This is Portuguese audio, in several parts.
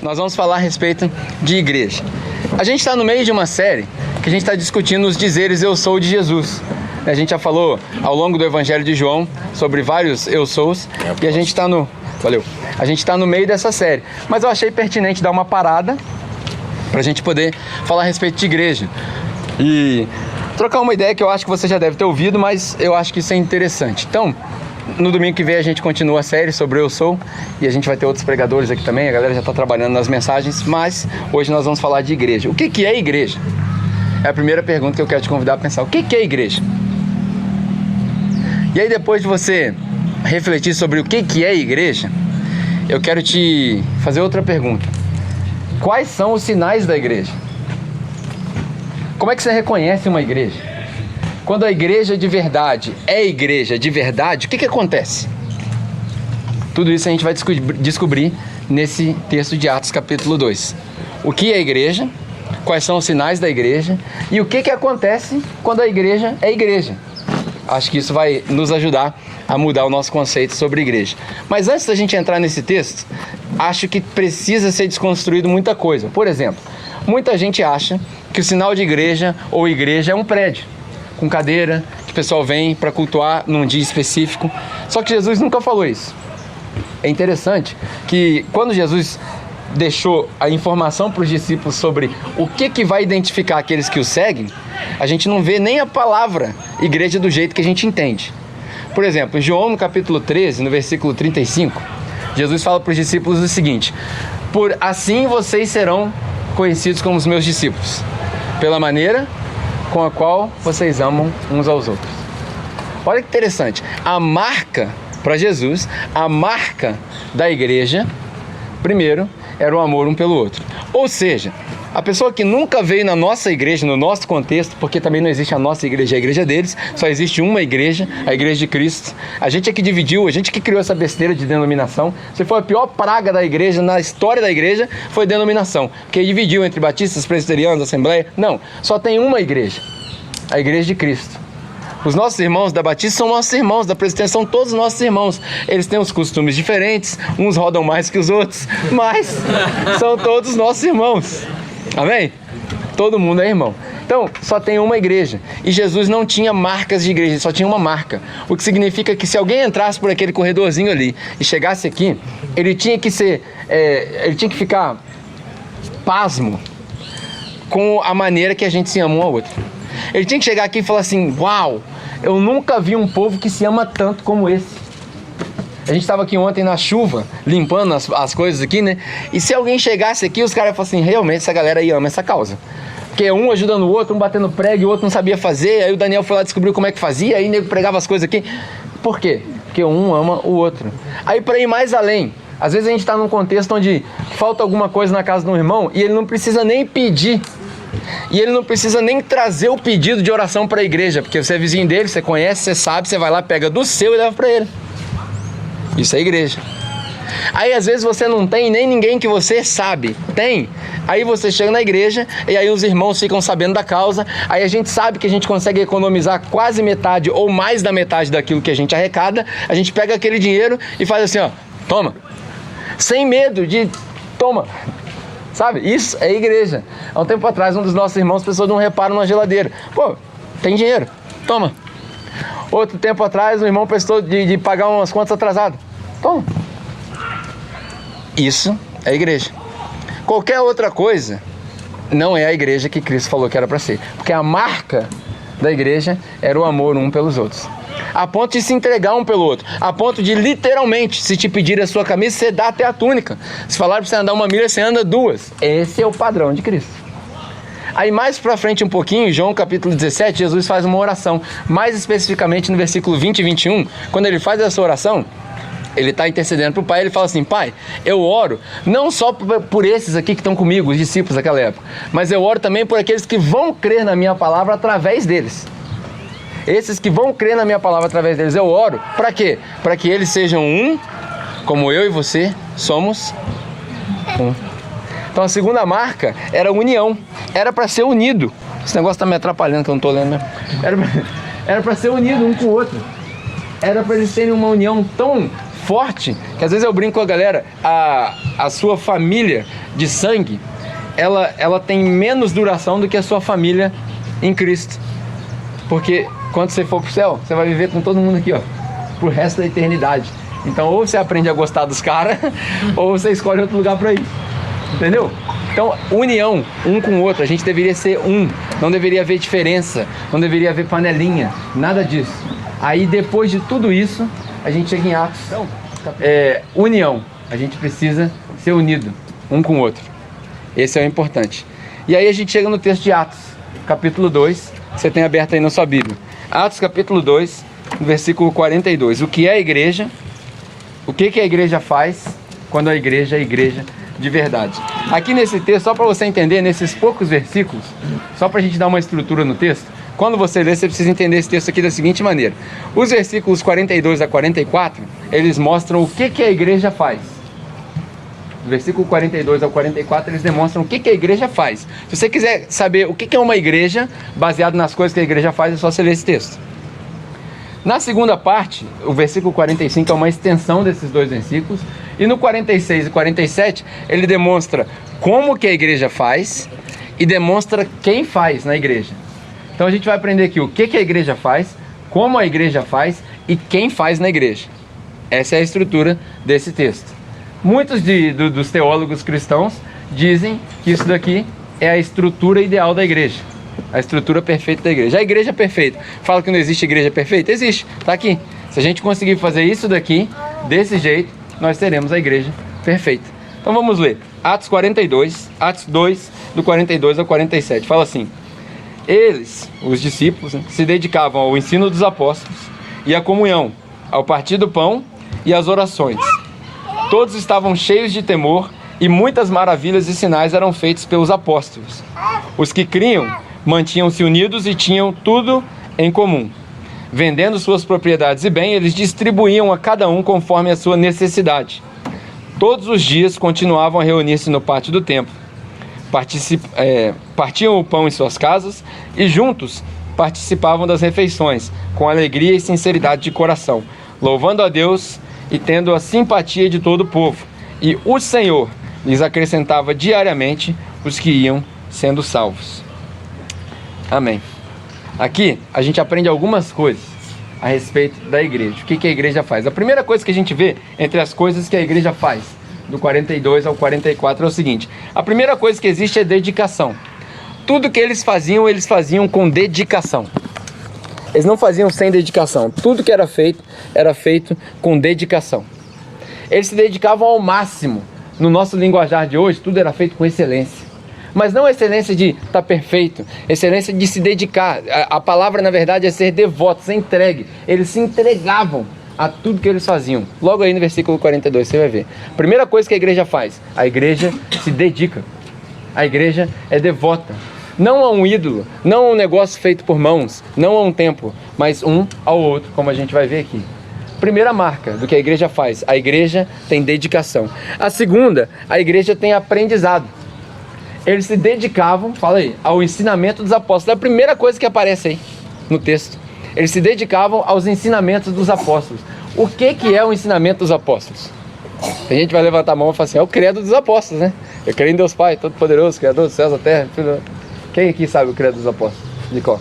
nós vamos falar a respeito de igreja. A gente está no meio de uma série que a gente está discutindo os dizeres eu sou de Jesus. A gente já falou ao longo do Evangelho de João sobre vários eu sous e a gente está a gente está no meio dessa série. Mas eu achei pertinente dar uma parada para a gente poder falar a respeito de igreja e trocar uma ideia que eu acho que você já deve ter ouvido, mas eu acho que isso é interessante. Então, no domingo que vem a gente continua a série sobre Eu Sou e a gente vai ter outros pregadores aqui também, a galera já está trabalhando nas mensagens, mas hoje nós vamos falar de igreja. O que é igreja? É a primeira pergunta que eu quero te convidar a pensar. O que é igreja? E aí depois de você refletir sobre o que é igreja, eu quero te fazer outra pergunta. Quais são os sinais da igreja? Como é que você reconhece uma igreja? Quando a igreja de verdade é igreja de verdade, o que acontece? Tudo isso a gente vai descobrir nesse texto de Atos capítulo 2. O que é igreja? Quais são os sinais da igreja? E o que acontece quando a igreja é igreja? Acho que isso vai nos ajudar a mudar o nosso conceito sobre igreja. Mas antes da gente entrar nesse texto, acho que precisa ser desconstruído muita coisa. Por exemplo, muita gente acha que o sinal de igreja ou igreja é um prédio com cadeira, que o pessoal vem para cultuar num dia específico. Só que Jesus nunca falou isso. É interessante que quando Jesus deixou a informação para os discípulos sobre o que vai identificar aqueles que o seguem, a gente não vê nem a palavra igreja do jeito que a gente entende. Por exemplo, em João no capítulo 13, no versículo 35, Jesus fala para os discípulos o seguinte: por assim vocês serão conhecidos como os meus discípulos, pela maneira com a qual vocês amam uns aos outros. Olha que interessante, a marca para Jesus, a marca da igreja, primeiro, era o amor um pelo outro. Ou seja, a pessoa que nunca veio na nossa igreja, no nosso contexto, porque também não existe a nossa igreja, a igreja deles, só existe uma igreja, a igreja de Cristo. A gente é que dividiu, a gente que criou essa besteira de denominação. Se foi a pior praga da igreja, na história da igreja, foi denominação. Porque dividiu entre batistas, presbiterianos, assembleia. Não, só tem uma igreja, a igreja de Cristo. Os nossos irmãos da Batista são nossos irmãos, da Presbiteriana são todos nossos irmãos. Eles têm os costumes diferentes, uns rodam mais que os outros, mas são todos nossos irmãos. Amém? Todo mundo é irmão. Então, só tem uma igreja. E Jesus não tinha marcas de igreja, só tinha uma marca. O que significa que se alguém entrasse por aquele corredorzinho ali e chegasse aqui, ele tinha que ficar pasmo com a maneira que a gente se ama um ao outro. Ele tinha que chegar aqui e falar assim: uau, eu nunca vi um povo que se ama tanto como esse. A gente estava aqui ontem na chuva, limpando as coisas aqui, né? E se alguém chegasse aqui, os caras iam falar assim: realmente essa galera aí ama essa causa. Porque um ajudando o outro, um batendo prego e o outro não sabia fazer. Aí o Daniel foi lá descobrir como é que fazia, aí o nego pregava as coisas aqui. Por quê? Porque um ama o outro. Aí para ir mais além, às vezes a gente está num contexto onde falta alguma coisa na casa de um irmão e ele não precisa nem pedir. E ele não precisa nem trazer o pedido de oração para a igreja, porque você é vizinho dele, você conhece, você sabe, você vai lá, pega do seu e leva para ele. Isso é igreja. Aí às vezes você não tem nem ninguém que você sabe, tem. Aí você chega na igreja e aí os irmãos ficam sabendo da causa. Aí a gente sabe que a gente consegue economizar quase metade ou mais da metade daquilo que a gente arrecada. A gente pega aquele dinheiro e faz assim, ó, toma. Sem medo de, toma. Sabe? Isso é igreja. Há um tempo atrás, um dos nossos irmãos precisou de um reparo numa geladeira. Pô, tem dinheiro, toma. Outro tempo atrás, um irmão precisou de pagar umas contas atrasadas. Toma. Isso é igreja. Qualquer outra coisa não é a igreja que Cristo falou que era para ser. Porque a marca da igreja era o amor um pelos outros. A ponto de se entregar um pelo outro. A ponto de, literalmente, se te pedir a sua camisa, você dá até a túnica. Se falar para você andar uma milha, você anda duas. Esse é o padrão de Cristo. Aí mais pra frente um pouquinho, em João capítulo 17, Jesus faz uma oração. Mais especificamente no versículo 20 e 21, quando ele faz essa oração, ele está intercedendo para o Pai, ele fala assim: Pai, eu oro não só por esses aqui que estão comigo, os discípulos daquela época, mas eu oro também por aqueles que vão crer na minha palavra através deles. Esses que vão crer na minha palavra através deles, eu oro. Para quê? Para que eles sejam um, como eu e você somos um. Então a segunda marca era união. Era para ser unido. Esse negócio está me atrapalhando que eu não estou lendo mesmo. Era para ser unido um com o outro. Era para eles terem uma união tão forte, que às vezes eu brinco com a galera, a sua família de sangue, ela tem menos duração do que a sua família em Cristo. Porque quando você for pro céu, você vai viver com todo mundo aqui, ó, pro resto da eternidade. Então ou você aprende a gostar dos caras, ou você escolhe outro lugar pra ir. Entendeu? Então, união, um com o outro, a gente deveria ser um. Não deveria haver diferença, não deveria haver panelinha, nada disso. Aí depois de tudo isso, a gente chega em Atos. União, a gente precisa ser unido, um com o outro. Esse é o importante. E aí a gente chega no texto de Atos, capítulo 2, você tem aberto aí na sua Bíblia. Atos capítulo 2, versículo 42. O que é a igreja? O que a igreja faz quando a igreja é igreja de verdade? Aqui nesse texto, só para você entender, nesses poucos versículos, só para a gente dar uma estrutura no texto, quando você lê, você precisa entender esse texto aqui da seguinte maneira. Os versículos 42 a 44, eles mostram o que a igreja faz. Do versículo 42 ao 44, eles demonstram o que a igreja faz. Se você quiser saber o que é uma igreja, baseado nas coisas que a igreja faz, é só você ler esse texto. Na segunda parte, o versículo 45 é uma extensão desses dois versículos. E no 46 e 47, ele demonstra como que a igreja faz e demonstra quem faz na igreja. Então a gente vai aprender aqui o que a igreja faz, como a igreja faz e quem faz na igreja. Essa é a estrutura desse texto. Muitos dos teólogos cristãos dizem que isso daqui é a estrutura ideal da igreja. A estrutura perfeita da igreja. A igreja perfeita. Fala que não existe igreja perfeita? Existe. Está aqui. Se a gente conseguir fazer isso daqui, desse jeito, nós teremos a igreja perfeita. Então vamos ler. Atos 42, Atos 2, do 42 ao 47. Fala assim. Eles, os discípulos, se dedicavam ao ensino dos apóstolos e à comunhão, ao partir do pão e às orações. Todos estavam cheios de temor e muitas maravilhas e sinais eram feitos pelos apóstolos. Os que criam mantinham-se unidos e tinham tudo em comum. Vendendo suas propriedades e bem, eles distribuíam a cada um conforme a sua necessidade. Todos os dias continuavam a reunir-se no pátio do templo. Partiam o pão em suas casas e juntos participavam das refeições, com alegria e sinceridade de coração, louvando a Deus e tendo a simpatia de todo o povo. E o Senhor lhes acrescentava diariamente os que iam sendo salvos. Amém. Aqui a gente aprende algumas coisas a respeito da igreja. O que a igreja faz? A primeira coisa que a gente vê entre as coisas que a igreja faz, do 42 ao 44, é o seguinte. A primeira coisa que existe é dedicação. Tudo que eles faziam com dedicação. Eles não faziam sem dedicação. Tudo que era feito com dedicação. Eles se dedicavam ao máximo. No nosso linguajar de hoje, tudo era feito com excelência. Mas não excelência de estar perfeito, excelência de se dedicar. A palavra, na verdade, é ser devoto, ser entregue. Eles se entregavam a tudo que eles faziam. Logo aí no versículo 42, você vai ver. Primeira coisa que a igreja faz, a igreja se dedica. A igreja é devota. Não a um ídolo, não a um negócio feito por mãos, não a um templo, mas um ao outro, como a gente vai ver aqui. Primeira marca do que a igreja faz, a igreja tem dedicação. A segunda, a igreja tem aprendizado. Eles se dedicavam, fala aí, ao ensinamento dos apóstolos. É a primeira coisa que aparece aí no texto. Eles se dedicavam aos ensinamentos dos apóstolos. O que é o ensinamento dos apóstolos? Tem gente que vai levantar a mão e falar assim, é o credo dos apóstolos, né? Eu creio em Deus Pai, Todo-Poderoso, Criador dos céus, da terra. Filho. Quem aqui sabe o credo dos apóstolos? De qual?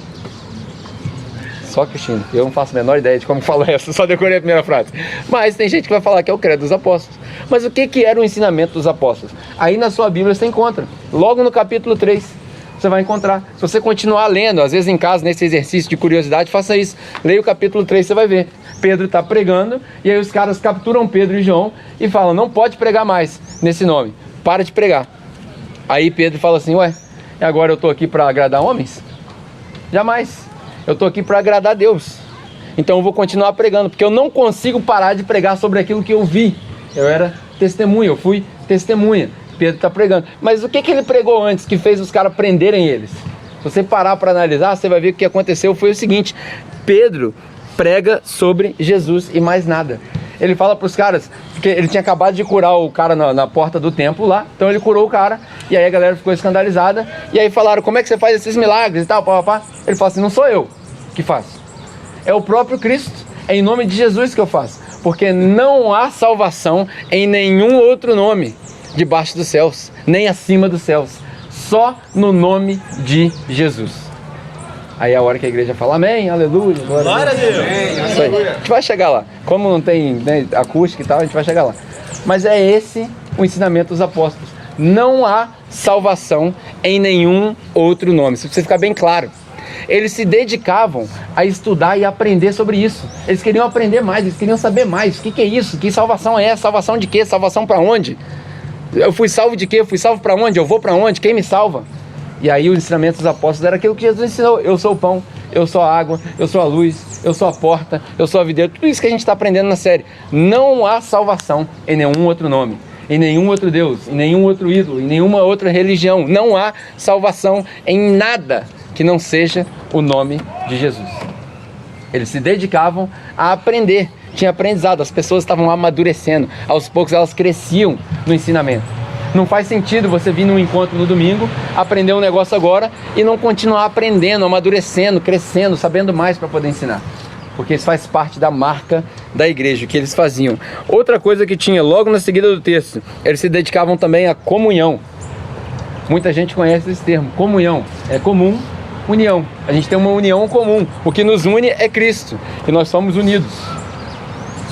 Só Cristina. Eu não faço a menor ideia de como falo essa, só decorei a primeira frase. Mas tem gente que vai falar que é o credo dos apóstolos. Mas o que era o ensinamento dos apóstolos? Aí na sua Bíblia você encontra. Logo no capítulo 3, você vai encontrar. Se você continuar lendo, às vezes em casa, nesse exercício de curiosidade, faça isso. Leia o capítulo 3, você vai ver. Pedro está pregando, e aí os caras capturam Pedro e João e falam, não pode pregar mais nesse nome. Para de pregar. Aí Pedro fala assim, ué, agora eu estou aqui para agradar homens? Jamais. Eu estou aqui para agradar a Deus. Então eu vou continuar pregando, porque eu não consigo parar de pregar sobre aquilo que eu vi. Eu era testemunha, eu fui testemunha. Pedro está pregando. Mas o que ele pregou antes que fez os caras prenderem eles? Se você parar para analisar, você vai ver que o que aconteceu foi o seguinte. Pedro prega sobre Jesus e mais nada. Ele fala para os caras, porque ele tinha acabado de curar o cara na porta do templo lá, então ele curou o cara, e aí a galera ficou escandalizada, e aí falaram, como é que você faz esses milagres e tal, pá. Ele fala assim, não sou eu que faço, é o próprio Cristo, é em nome de Jesus que eu faço. porque não há salvação em nenhum outro nome debaixo dos céus, nem acima dos céus, só no nome de Jesus. Aí é a hora que a igreja fala amém, aleluia, glória a Deus. Isso aí. A gente vai chegar lá. Como não tem, né, acústica e tal, a gente vai chegar lá. Mas é esse o ensinamento dos apóstolos. Não há salvação em nenhum outro nome. Isso precisa ficar bem claro. Eles se dedicavam a estudar e aprender sobre isso. Eles queriam aprender mais, eles queriam saber mais. O que é isso? Que salvação é essa? Salvação de quê? Salvação para onde? Eu fui salvo de quê? Eu fui salvo para onde? Eu vou para onde? Quem me salva? E aí o ensinamento dos apóstolos era aquilo que Jesus ensinou. Eu sou o pão, eu sou a água, eu sou a luz, eu sou a porta, eu sou a videira. Tudo isso que a gente está aprendendo na série. Não há salvação em nenhum outro nome, em nenhum outro Deus, em nenhum outro ídolo, em nenhuma outra religião. Não há salvação em nada que não seja o nome de Jesus. Eles se dedicavam a aprender. Tinha aprendizado, as pessoas estavam amadurecendo. Aos poucos elas cresciam no ensinamento. Não faz sentido você vir num encontro no domingo, aprender um negócio agora e não continuar aprendendo, amadurecendo, crescendo, sabendo mais para poder ensinar. Porque isso faz parte da marca da igreja, o que eles faziam. Outra coisa que tinha logo na seguida do texto, eles se dedicavam também à comunhão. Muita gente conhece esse termo, comunhão. É comum, união. A gente tem uma união comum. O que nos une é Cristo. E nós somos unidos.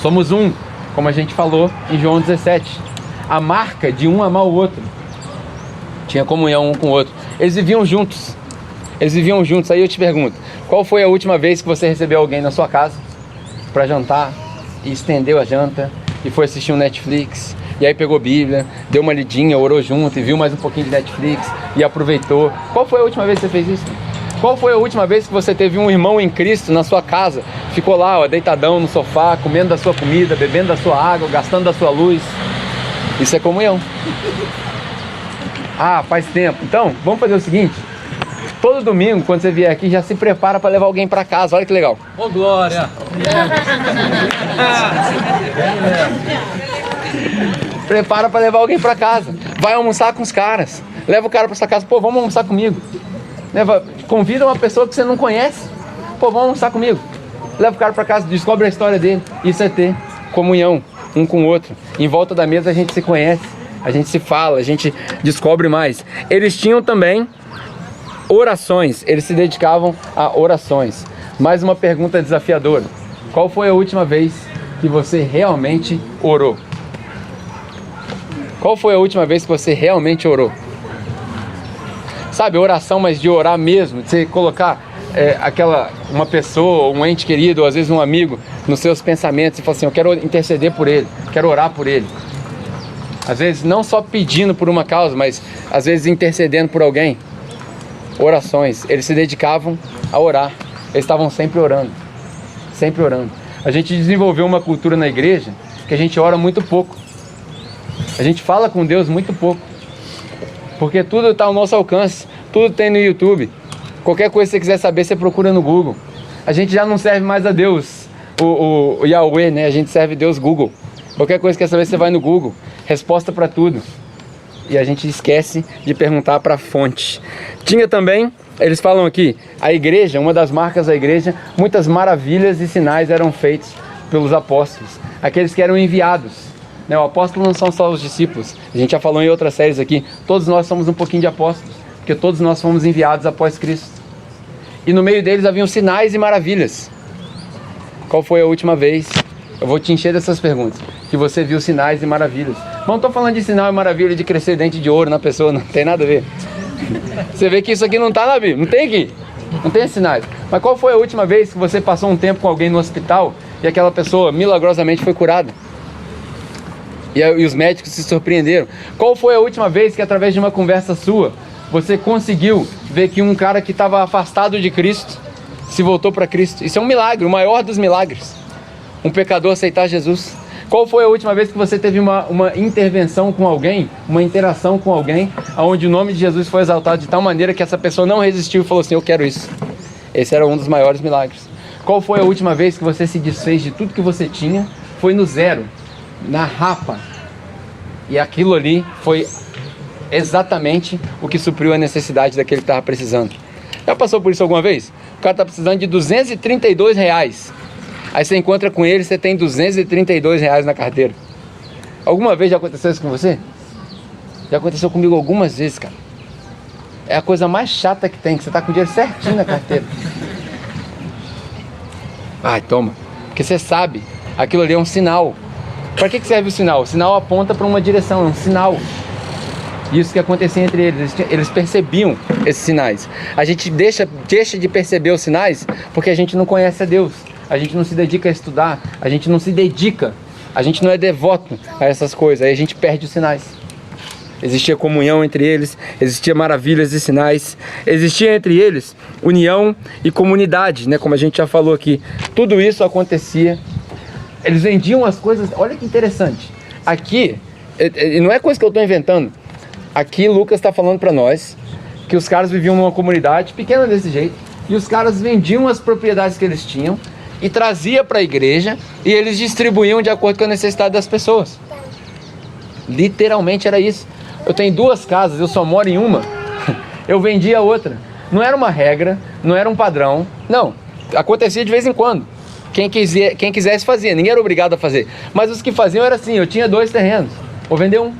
Somos um, como a gente falou em João 17. A marca de um amar o outro. Tinha comunhão um com o outro. Eles viviam juntos. Eles viviam juntos. Aí eu te pergunto, qual foi a última vez que você recebeu alguém na sua casa para jantar e estendeu a janta e foi assistir um Netflix? E aí pegou Bíblia, deu uma lidinha, orou junto e viu mais um pouquinho de Netflix e aproveitou. Qual foi a última vez que você fez isso? Qual foi a última vez que você teve um irmão em Cristo na sua casa? Ficou lá, ó, deitadão no sofá, comendo da sua comida, bebendo da sua água, gastando da sua luz. Isso é comunhão. Ah, faz tempo. Então, vamos fazer o seguinte. Todo domingo, quando você vier aqui, já se prepara para levar alguém para casa. Olha que legal. Ô, glória! Prepara para levar alguém para casa. Vai almoçar com os caras. Leva o cara para sua casa. Pô, vamos almoçar comigo. Convida uma pessoa que você não conhece. Pô, vamos almoçar comigo. Leva o cara para casa, descobre a história dele. Isso é ter comunhão um com o outro. Em volta da mesa a gente se conhece, a gente se fala, a gente descobre mais. Eles tinham também orações, eles se dedicavam a orações. Mais uma pergunta desafiadora. Qual foi a última vez que você realmente orou? Qual foi a última vez que você realmente orou? Sabe, oração, mas de orar mesmo, de você colocar uma pessoa, um ente querido, ou às vezes um amigo, nos seus pensamentos e falar assim, eu quero interceder por ele, quero orar por ele. Às vezes não só pedindo por uma causa, mas às vezes intercedendo por alguém. Orações, eles se dedicavam a orar, eles estavam sempre orando, sempre orando. A gente desenvolveu uma cultura na igreja que a gente ora muito pouco. A gente fala com Deus muito pouco, porque tudo está ao nosso alcance, tudo tem no YouTube. Qualquer coisa que você quiser saber, você procura no Google. A gente já não serve mais a Deus, o Yahweh, né? A gente serve Deus Google. Qualquer coisa que quer saber, você vai no Google. Resposta para tudo. E a gente esquece de perguntar para a fonte. Tinha também, eles falam aqui, a igreja, uma das marcas da igreja, muitas maravilhas e sinais eram feitos pelos apóstolos. Aqueles que eram enviados. Né? O apóstolo não são só os discípulos. A gente já falou em outras séries aqui. Todos nós somos um pouquinho de apóstolos. Porque todos nós fomos enviados após Cristo. E no meio deles haviam sinais e maravilhas. Qual foi a última vez? Eu vou te encher dessas perguntas. Que você viu sinais e maravilhas. Não estou falando de sinal e maravilha de crescer dente de ouro na pessoa. Não tem nada a ver. Você vê que isso aqui não está na Bíblia. Não tem aqui. Não tem sinais. Mas qual foi a última vez que você passou um tempo com alguém no hospital e aquela pessoa milagrosamente foi curada? E os médicos se surpreenderam. Qual foi a última vez que através de uma conversa sua você conseguiu ver que um cara que estava afastado de Cristo se voltou para Cristo? Isso é um milagre, o maior dos milagres. Um pecador aceitar Jesus. Qual foi a última vez que você teve uma intervenção com alguém, uma interação com alguém, onde o nome de Jesus foi exaltado de tal maneira que essa pessoa não resistiu e falou assim, eu quero isso. Esse era um dos maiores milagres. Qual foi a última vez que você se desfez de tudo que você tinha? Foi no zero, na rapa. E aquilo ali foi exatamente o que supriu a necessidade daquele que estava precisando. Já passou por isso alguma vez? O cara está precisando de R$232. Aí você encontra com ele, você tem R$ 232 na carteira. Alguma vez já aconteceu isso com você? Já aconteceu comigo algumas vezes, cara. É a coisa mais chata que tem, que você tá com o dinheiro certinho na carteira. Ai, toma. Porque você sabe, aquilo ali é um sinal. Para que serve o sinal? O sinal aponta para uma direção, é um sinal. Isso que acontecia entre eles, eles percebiam esses sinais. A gente deixa de perceber os sinais porque a gente não conhece a Deus. A gente não se dedica a estudar, a gente não se dedica, a gente não é devoto a essas coisas, aí a gente perde os sinais. Existia comunhão entre eles, existia maravilhas e sinais, existia entre eles união e comunidade, né? Como a gente já falou aqui. Tudo isso acontecia. Eles vendiam as coisas, olha que interessante. Aqui, não é coisa que eu estou inventando. Aqui Lucas está falando para nós que os caras viviam numa comunidade pequena desse jeito, e os caras vendiam as propriedades que eles tinham e trazia para a igreja, e eles distribuíam de acordo com a necessidade das pessoas. Literalmente era isso. Eu tenho 2 casas, eu só moro em uma, eu vendi a outra. Não era uma regra, não era um padrão, não, acontecia de vez em quando. Quem quisesse fazia, ninguém era obrigado a fazer. Mas os que faziam era assim, eu tinha 2 terrenos, vou vender um.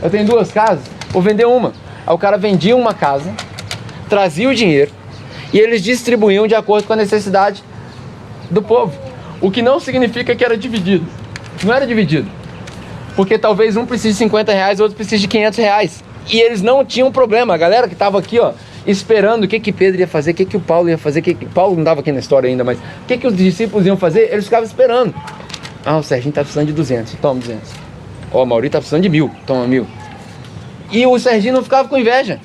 Eu tenho 2 casas, vou vender uma. Aí o cara vendia uma casa, trazia o dinheiro e eles distribuíam de acordo com a necessidade do povo. O que não significa que era dividido. Não era dividido. Porque talvez um precise de R$50, outro precise de R$500. E eles não tinham problema. A galera que estava aqui, ó, esperando o que Pedro ia fazer, o que o Paulo ia fazer, Paulo não estava aqui na história ainda, mas o que os discípulos iam fazer, eles ficavam esperando. Ah, o Serginho está precisando de 200, toma 200. Ó, o Mauri está precisando de 1.000, toma 1.000. E o Serginho não ficava com inveja,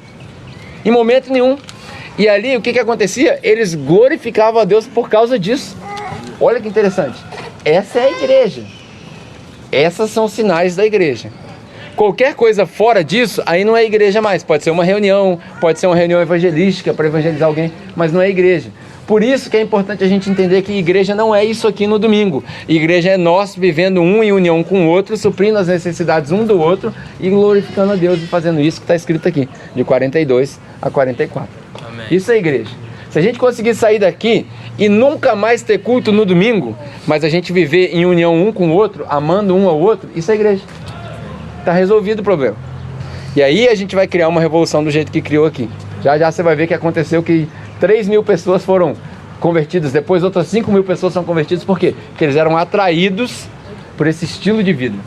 em momento nenhum. E ali, o que acontecia? Eles glorificavam a Deus por causa disso. Olha que interessante. Essa é a igreja. Essas são os sinais da igreja. Qualquer coisa fora disso, aí não é igreja mais. Pode ser uma reunião evangelística para evangelizar alguém, mas não é igreja. Por isso que é importante a gente entender que igreja não é isso aqui no domingo. Igreja é nós vivendo um em união com o outro, suprindo as necessidades um do outro e glorificando a Deus e fazendo isso que está escrito aqui, de 42 a 44. Amém. Isso é igreja. Se a gente conseguir sair daqui e nunca mais ter culto no domingo, mas a gente viver em união um com o outro, amando um ao outro, isso é igreja. Está resolvido o problema. E aí a gente vai criar uma revolução do jeito que criou aqui. Já você vai ver que aconteceu que 3.000 pessoas foram convertidas, depois outras 5.000 pessoas são convertidas. Por quê? Porque eles eram atraídos por esse estilo de vida.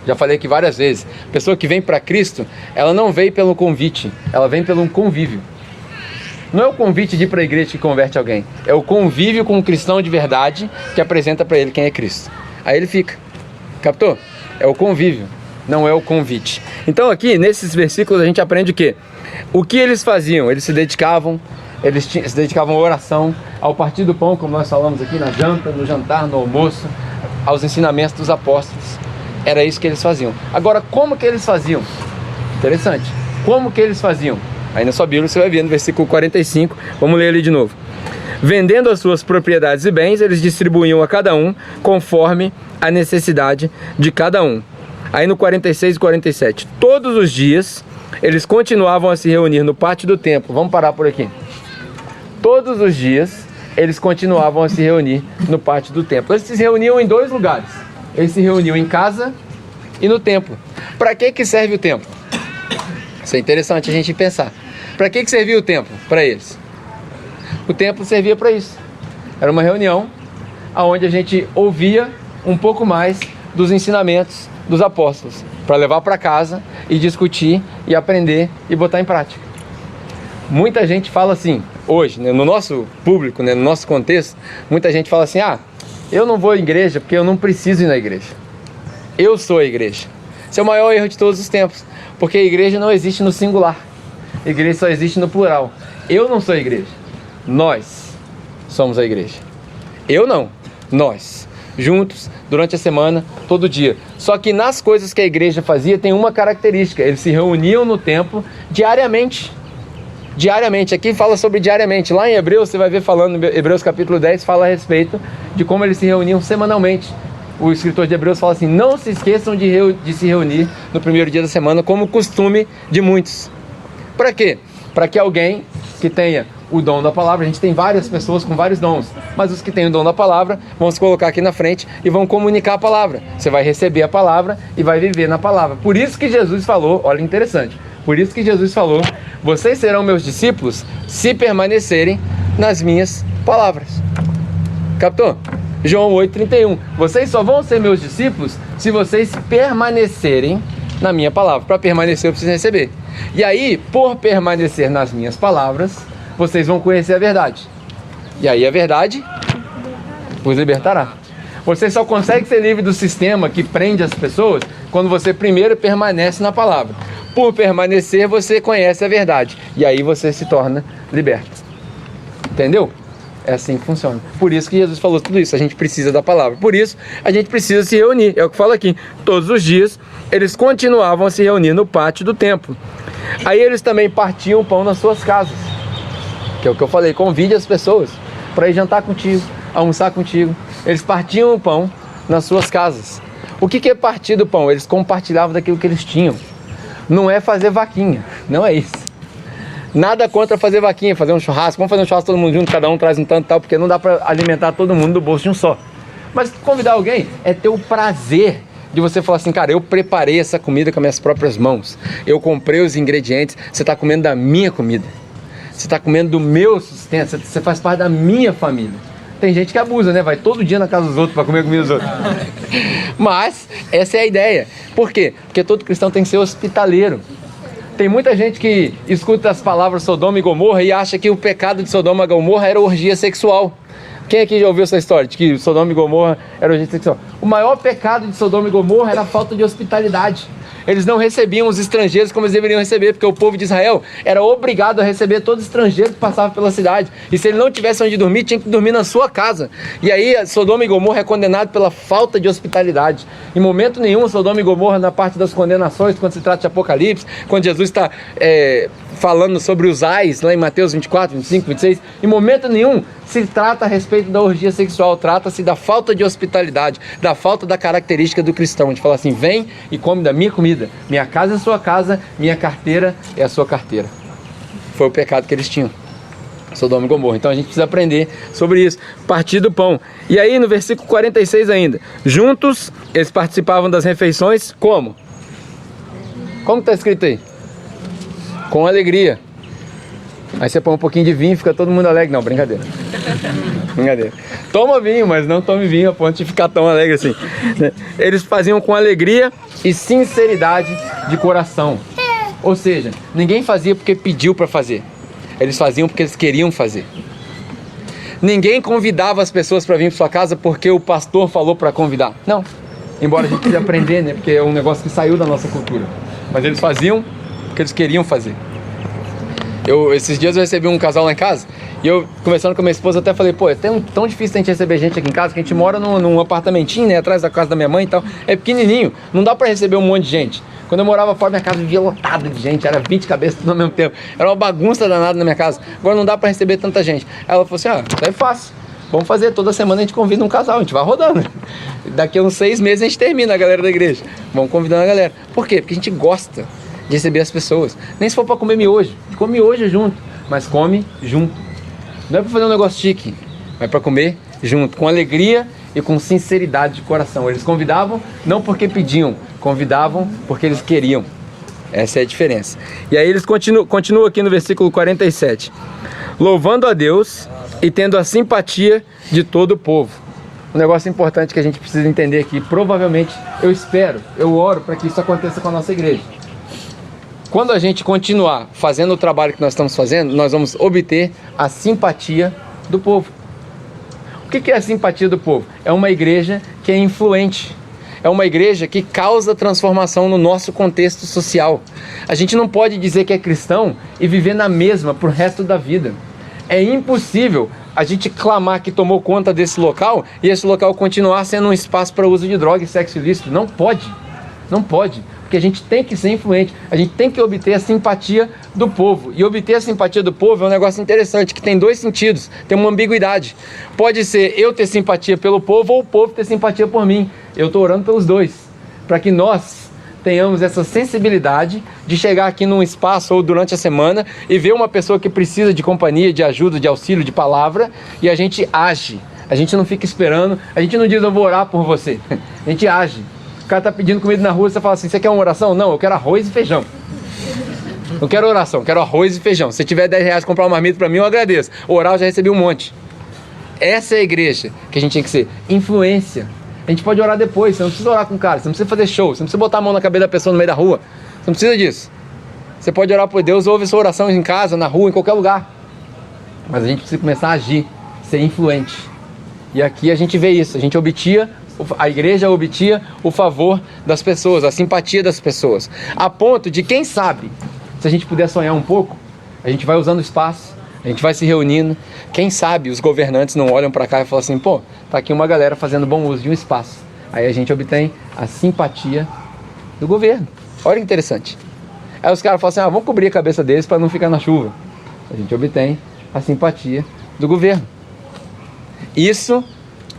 Já falei aqui várias vezes, a pessoa que vem para Cristo, ela não veio pelo convite, ela vem pelo convívio. Não é o convite de ir para a igreja que converte alguém, é o convívio com um cristão de verdade que apresenta para ele quem é Cristo. Aí ele fica, captou? É o convívio, não é o convite. Então aqui, nesses versículos, a gente aprende o quê? O que eles faziam? Eles se dedicavam à oração, ao partir do pão, como nós falamos aqui, na janta, no jantar, no almoço, aos ensinamentos dos apóstolos. Era isso que eles faziam. Agora, como que eles faziam? Interessante. Como que eles faziam? Aí na sua Bíblia você vai ver no versículo 45, vamos ler ali de novo. Vendendo as suas propriedades e bens, eles distribuíam a cada um conforme a necessidade de cada um. Aí no 46 e 47, todos os dias eles continuavam a se reunir no pátio do templo. Vamos parar por aqui. Todos os dias eles continuavam a se reunir no pátio do templo. Eles se reuniam em 2 lugares. Eles se reuniam em casa e no templo. Para que serve o templo? Isso é interessante a gente pensar. Para que servia o templo para eles? O templo servia para isso. Era uma reunião onde a gente ouvia um pouco mais dos ensinamentos dos apóstolos, para levar para casa e discutir e aprender e botar em prática. Muita gente fala assim, hoje, né, no nosso público, né, no nosso contexto, muita gente fala assim, eu não vou à igreja porque eu não preciso ir na igreja. Eu sou a igreja. Esse é o maior erro de todos os tempos, porque a igreja não existe no singular. A igreja só existe no plural. Eu não sou a igreja. Nós somos a igreja. Eu não. Nós. Juntos, durante a semana, todo dia. Só que nas coisas que a igreja fazia tem uma característica. Eles se reuniam no templo diariamente. Diariamente. Aqui fala sobre diariamente. Lá em Hebreus, você vai ver falando, Hebreus capítulo 10, fala a respeito de como eles se reuniam semanalmente. O escritor de Hebreus fala assim, não se esqueçam de se reunir no primeiro dia da semana, como costume de muitos. Para quê? Para que alguém que tenha o dom da palavra. A gente tem várias pessoas com vários dons, mas os que têm o dom da palavra vão se colocar aqui na frente e vão comunicar a palavra. Você vai receber a palavra e vai viver na palavra. Por isso que Jesus falou, olha, interessante, por isso que Jesus falou: vocês serão meus discípulos se permanecerem nas minhas palavras. Captou? João 8,31. Vocês só vão ser meus discípulos se vocês permanecerem na minha palavra. Para permanecer eu preciso receber. E aí, por permanecer nas minhas palavras, vocês vão conhecer a verdade. E aí a verdade vos libertará. Você só consegue ser livre do sistema que prende as pessoas quando você primeiro permanece na palavra. Por permanecer, você conhece a verdade. E aí você se torna liberto. Entendeu? É assim que funciona. Por isso que Jesus falou tudo isso. A gente precisa da palavra. Por isso, a gente precisa se reunir. É o que fala aqui. Todos os dias, eles continuavam a se reunir no pátio do templo. Aí eles também partiam o pão nas suas casas. Que é o que eu falei. Convide as pessoas para ir jantar contigo, almoçar contigo. Eles partiam o pão nas suas casas. O que é partir do pão? Eles compartilhavam daquilo que eles tinham. Não é fazer vaquinha. Não é isso. Nada contra fazer vaquinha, fazer um churrasco. Vamos fazer um churrasco todo mundo junto, cada um traz um tanto e tal, porque não dá para alimentar todo mundo do bolso de um só. Mas convidar alguém é ter o prazer de você falar assim: cara, eu preparei essa comida com as minhas próprias mãos. Eu comprei os ingredientes, você está comendo da minha comida. Você está comendo do meu sustento, você faz parte da minha família. Tem gente que abusa, né? Vai todo dia na casa dos outros para comer a comida dos outros. Mas essa é a ideia. Por quê? Porque todo cristão tem que ser hospitaleiro. Tem muita gente que escuta as palavras Sodoma e Gomorra e acha que o pecado de Sodoma e Gomorra era orgia sexual. Quem aqui já ouviu essa história de que Sodoma e Gomorra era orgia sexual? O maior pecado de Sodoma e Gomorra era a falta de hospitalidade. Eles não recebiam os estrangeiros como eles deveriam receber, porque o povo de Israel era obrigado a receber todos os estrangeiros que passavam pela cidade. E se ele não tivesse onde dormir, tinha que dormir na sua casa. E aí Sodoma e Gomorra é condenado pela falta de hospitalidade. Em momento nenhum Sodoma e Gomorra, na parte das condenações, quando se trata de Apocalipse, quando Jesus está falando sobre os ais, lá em Mateus 24, 25, 26, em momento nenhum se trata a respeito da orgia sexual, trata-se da falta de hospitalidade, da falta da característica do cristão, de falar assim: vem e come da minha comida, minha casa é a sua casa, minha carteira é a sua carteira. Foi o pecado que eles tinham, Sodoma e Gomorra. Então a gente precisa aprender sobre isso, partir do pão. E aí no versículo 46 ainda, juntos eles participavam das refeições como? Como está escrito aí? Com alegria. Aí você põe um pouquinho de vinho e fica todo mundo alegre. Não, brincadeira. Brincadeira. Toma vinho, mas não tome vinho a ponto de ficar tão alegre assim. Eles faziam com alegria e sinceridade de coração. Ou seja, ninguém fazia porque pediu para fazer. Eles faziam porque eles queriam fazer. Ninguém convidava as pessoas para vir para sua casa porque o pastor falou para convidar. Não. Embora a gente precise aprender, né? Porque é um negócio que saiu da nossa cultura. Mas eles faziam porque eles queriam fazer. Esses dias eu recebi um casal lá em casa e eu, conversando com a minha esposa, até falei: pô, é tão difícil a gente receber gente aqui em casa, que a gente mora num apartamentinho, né, atrás da casa da minha mãe e tal, é pequenininho, não dá pra receber um monte de gente. Quando eu morava fora, minha casa vivia lotada de gente, era 20 cabeças tudo ao mesmo tempo, era uma bagunça danada na minha casa. Agora não dá pra receber tanta gente. Ela falou assim: isso é fácil, vamos fazer, toda semana a gente convida um casal, a gente vai rodando. Daqui a uns 6 meses a gente termina a galera da igreja. Vamos convidando a galera. Por quê? Porque a gente gosta de receber as pessoas. Nem se for para comer miojo, come miojo junto, mas come junto. Não é para fazer um negócio chique, mas para comer junto, com alegria e com sinceridade de coração. Eles convidavam não porque pediam, convidavam porque eles queriam. Essa é a diferença. E aí eles continuam aqui no versículo 47. Louvando a Deus e tendo a simpatia de todo o povo. Um negócio importante que a gente precisa entender aqui, provavelmente, eu oro para que isso aconteça com a nossa igreja. Quando a gente continuar fazendo o trabalho que nós estamos fazendo, nós vamos obter a simpatia do povo. O que é a simpatia do povo? É uma igreja que é influente. É uma igreja que causa transformação no nosso contexto social. A gente não pode dizer que é cristão e viver na mesma pro resto da vida. É impossível a gente clamar que tomou conta desse local e esse local continuar sendo um espaço para uso de droga e sexo ilícito. Não pode. Não pode. Porque a gente tem que ser influente, a gente tem que obter a simpatia do povo. E obter a simpatia do povo é um negócio interessante, que tem 2 sentidos, tem uma ambiguidade. Pode ser eu ter simpatia pelo povo ou o povo ter simpatia por mim. Eu estou orando pelos 2, para que nós tenhamos essa sensibilidade de chegar aqui num espaço ou durante a semana e ver uma pessoa que precisa de companhia, de ajuda, de auxílio, de palavra, e a gente age. A gente não fica esperando, a gente não diz eu vou orar por você. A gente age. O cara tá pedindo comida na rua, você fala assim, você quer uma oração? Não, eu quero arroz e feijão. Não quero oração, quero arroz e feijão. Se tiver 10 reais comprar uma marmita pra mim, eu agradeço. Orar eu já recebi um monte. Essa é a igreja que a gente tem que ser. Influência. A gente pode orar depois, você não precisa orar com o cara, você não precisa fazer show, você não precisa botar a mão na cabeça da pessoa no meio da rua. Você não precisa disso. Você pode orar por Deus, ouve sua oração em casa, na rua, em qualquer lugar. Mas a gente precisa começar a agir, ser influente. E aqui a gente vê isso, a igreja obtia o favor das pessoas, a simpatia das pessoas. A ponto de, quem sabe, se a gente puder sonhar um pouco, a gente vai usando espaço, a gente vai se reunindo. Quem sabe os governantes não olham para cá e falam assim, pô, tá aqui uma galera fazendo bom uso de um espaço. Aí a gente obtém a simpatia do governo. Olha que interessante. Aí os caras falam assim, vamos cobrir a cabeça deles para não ficar na chuva. A gente obtém a simpatia do governo. Isso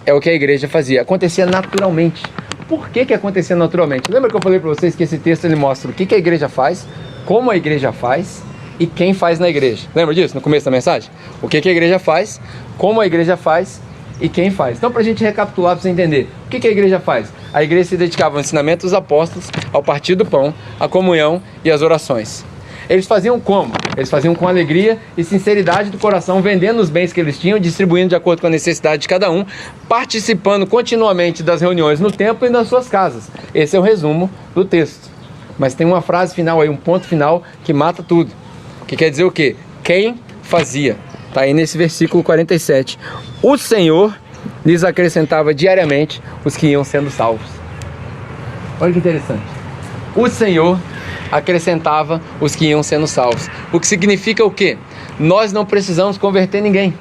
é o que a igreja fazia. Acontecia naturalmente. Por que acontecia naturalmente? Lembra que eu falei para vocês que esse texto ele mostra o que a igreja faz, como a igreja faz e quem faz na igreja. Lembra disso no começo da mensagem? O que a igreja faz, como a igreja faz e quem faz. Então, para a gente recapitular, para você entender, o que a igreja faz? A igreja se dedicava ao ensinamento dos apóstolos, ao partir do pão, à comunhão e às orações. Eles faziam como? Eles faziam com alegria e sinceridade do coração, vendendo os bens que eles tinham, distribuindo de acordo com a necessidade de cada um, participando continuamente das reuniões no templo e nas suas casas. Esse é o resumo do texto. Mas tem uma frase final aí, um ponto final que mata tudo. Que quer dizer o quê? Quem fazia? Está aí nesse versículo 47. O Senhor lhes acrescentava diariamente os que iam sendo salvos. Olha que interessante. O Senhor acrescentava os que iam sendo salvos. O que significa o quê? Nós não precisamos converter ninguém.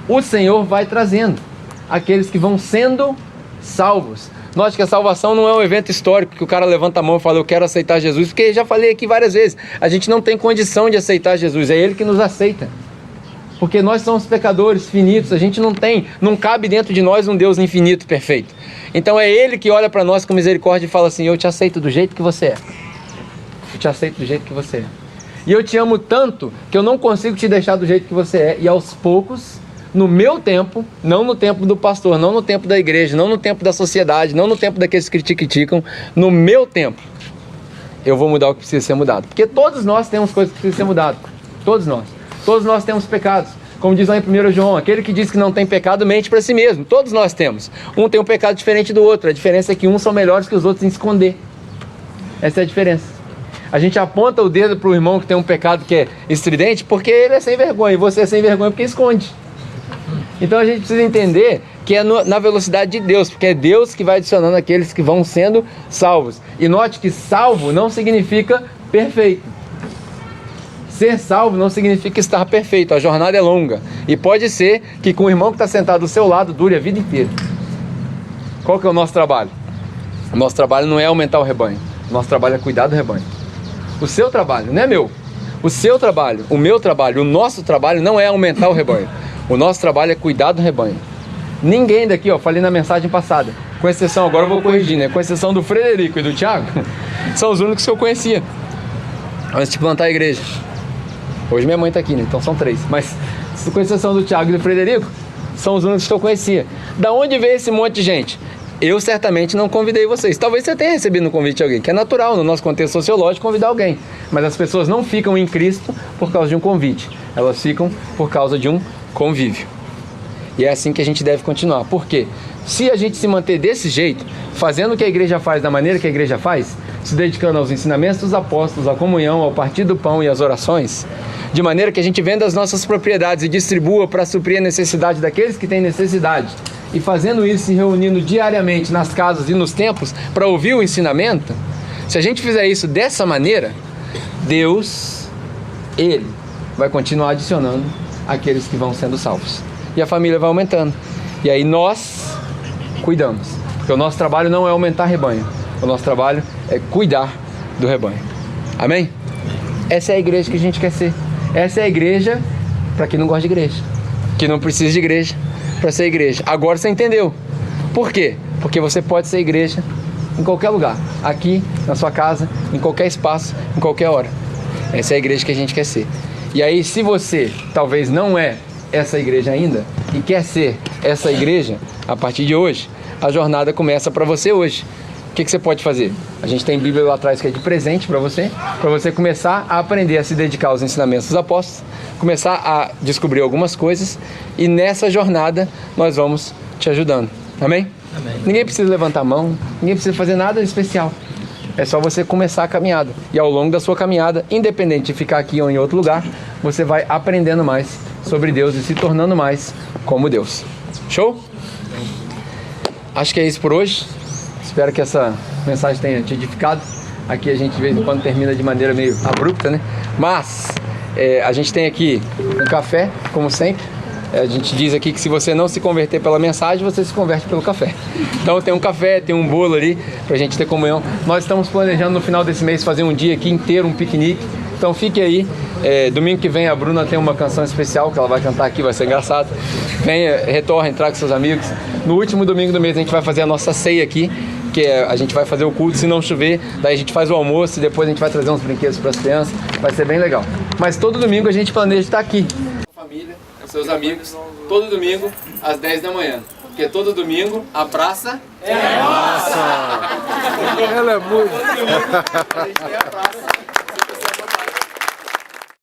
O Senhor vai trazendo aqueles que vão sendo salvos. Note que a salvação não é um evento histórico que o cara levanta a mão e fala, eu quero aceitar Jesus, porque já falei aqui várias vezes, a gente não tem condição de aceitar Jesus, é Ele que nos aceita. Porque nós somos pecadores finitos, a gente não cabe dentro de nós um Deus infinito, perfeito. Então é Ele que olha para nós com misericórdia e fala assim, eu te aceito do jeito que você é. Eu te aceito do jeito que você é. E eu te amo tanto que eu não consigo te deixar do jeito que você é. E aos poucos, no meu tempo, não no tempo do pastor, não no tempo da igreja, não no tempo da sociedade, não no tempo daqueles que criticam, no meu tempo, eu vou mudar o que precisa ser mudado. Porque todos nós temos coisas que precisam ser mudadas. Todos nós. Todos nós temos pecados. Como diz lá em 1 João, aquele que diz que não tem pecado mente para si mesmo. Todos nós temos. Um tem um pecado diferente do outro. A diferença é que uns são melhores que os outros em esconder. Essa é a diferença. A gente aponta o dedo para o irmão que tem um pecado que é estridente porque ele é sem vergonha. E você é sem vergonha porque esconde. Então a gente precisa entender que é na velocidade de Deus. Porque é Deus que vai adicionando aqueles que vão sendo salvos. E note que salvo não significa perfeito. Ser salvo não significa estar perfeito, a jornada é longa. E pode ser que com o irmão que está sentado do seu lado dure a vida inteira. Qual que é o nosso trabalho? O nosso trabalho não é aumentar o rebanho. O nosso trabalho é cuidar do rebanho. O seu trabalho, não é meu. O seu trabalho, o meu trabalho, o nosso trabalho não é aumentar o rebanho. O nosso trabalho é cuidar do rebanho. Ninguém daqui, falei na mensagem passada, com exceção, agora eu vou corrigir, né? Com exceção do Frederico e do Thiago, são os únicos que eu conhecia antes de plantar a igreja. Hoje minha mãe está aqui, né? Então são 3. Mas, com exceção do Thiago e do Frederico, são os únicos que eu conhecia. Da onde veio esse monte de gente? Eu certamente não convidei vocês. Talvez você tenha recebido um convite de alguém, que é natural no nosso contexto sociológico convidar alguém. Mas as pessoas não ficam em Cristo por causa de um convite. Elas ficam por causa de um convívio. E é assim que a gente deve continuar. Por quê? Se a gente se manter desse jeito, fazendo o que a igreja faz da maneira que a igreja faz, se dedicando aos ensinamentos dos apóstolos, à comunhão, ao partir do pão e às orações, de maneira que a gente venda as nossas propriedades e distribua para suprir a necessidade daqueles que têm necessidade, e fazendo isso, se reunindo diariamente nas casas e nos templos para ouvir o ensinamento, se a gente fizer isso dessa maneira, Deus, Ele vai continuar adicionando aqueles que vão sendo salvos. E a família vai aumentando. E aí nós cuidamos. Porque o nosso trabalho não é aumentar rebanho. O nosso trabalho é cuidar do rebanho. Amém? Essa é a igreja que a gente quer ser. Essa é a igreja para quem não gosta de igreja. Que não precisa de igreja para ser igreja. Agora você entendeu. Por quê? Porque você pode ser igreja em qualquer lugar, aqui, na sua casa, em qualquer espaço, em qualquer hora. Essa é a igreja que a gente quer ser. E aí, se você talvez não é essa igreja ainda e quer ser essa igreja, a partir de hoje, a jornada começa para você hoje. O que você pode fazer? A gente tem Bíblia lá atrás que é de presente para você começar a aprender a se dedicar aos ensinamentos dos apóstolos, começar a descobrir algumas coisas, e nessa jornada nós vamos te ajudando. Amém? Amém. Ninguém precisa levantar a mão, ninguém precisa fazer nada especial. É só você começar a caminhada. E ao longo da sua caminhada, independente de ficar aqui ou em outro lugar, você vai aprendendo mais sobre Deus e se tornando mais como Deus. Show? Acho que é isso por hoje. Espero que essa mensagem tenha te edificado. Aqui a gente de vez em quando termina de maneira meio abrupta, né? Mas a gente tem aqui um café, como sempre. A gente diz aqui que se você não se converter pela mensagem, você se converte pelo café. Então tem um café, tem um bolo ali pra gente ter comunhão. Nós estamos planejando no final desse mês fazer um dia aqui inteiro, um piquenique. Então fique aí. Domingo que vem a Bruna tem uma canção especial que ela vai cantar aqui, vai ser engraçado. Venha, retorne, traga seus amigos. No último domingo do mês a gente vai fazer a nossa ceia aqui, que a gente vai fazer o culto se não chover, daí a gente faz o almoço e depois a gente vai trazer uns brinquedos para as crianças, vai ser bem legal. Mas todo domingo a gente planeja estar aqui. Família, com seus amigos, todo domingo às 10 da manhã. Porque todo domingo a praça é nossa! Ela é muito... A gente tem a praça.